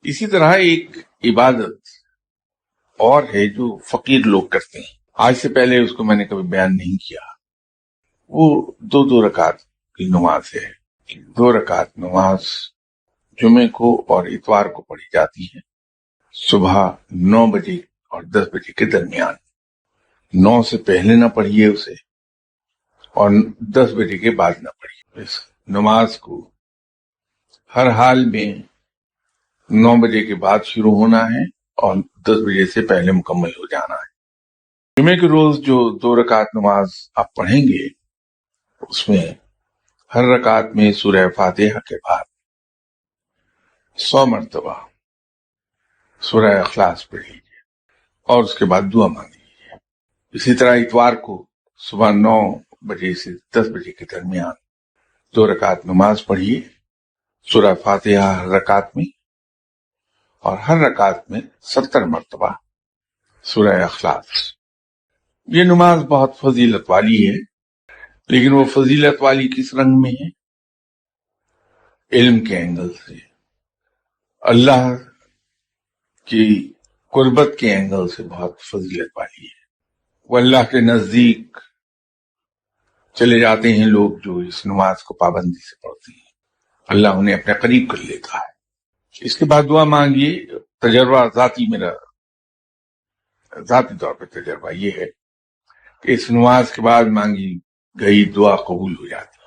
اسی طرح ایک عبادت اور ہے جو فقیر لوگ کرتے ہیں، آج سے پہلے اس کو میں نے کبھی بیان نہیں کیا، وہ دو رکعت کی نماز ہے۔ 2 رکعت نماز جمعے کو اور اتوار کو پڑھی جاتی ہے، صبح 9 بجے اور 10 بجے کے درمیان۔ 9 سے پہلے نہ پڑھیے اسے اور 10 بجے کے بعد نہ پڑھیے۔ اس نماز کو ہر حال میں 9 بجے کے بعد شروع ہونا ہے اور 10 بجے سے پہلے مکمل ہو جانا ہے۔ جمعے کے روز جو 2 رکعت نماز آپ پڑھیں گے، اس میں ہر رکعت میں سورہ فاتحہ کے بعد 100 مرتبہ سورہ اخلاص پڑھ لیجیے اور اس کے بعد دعا مانگ لیجیے۔ اسی طرح اتوار کو صبح 9 بجے سے 10 بجے کے درمیان 2 رکعت نماز پڑھیے، سورہ فاتحہ ہر رکعت میں، اور ہر رکعت میں 70 مرتبہ سورہ اخلاص۔ یہ نماز بہت فضیلت والی ہے، لیکن وہ فضیلت والی کس رنگ میں ہے؟ علم کے اینگل سے، اللہ کی قربت کے اینگل سے بہت فضیلت والی ہے۔ وہ اللہ کے نزدیک چلے جاتے ہیں لوگ جو اس نماز کو پابندی سے پڑھتے ہیں، اللہ انہیں اپنے قریب کر لیتا ہے۔ اس کے بعد دعا مانگیے۔ تجربہ میرا ذاتی طور پہ تجربہ یہ ہے کہ اس نماز کے بعد مانگی گئی دعا قبول ہو جاتی ہے۔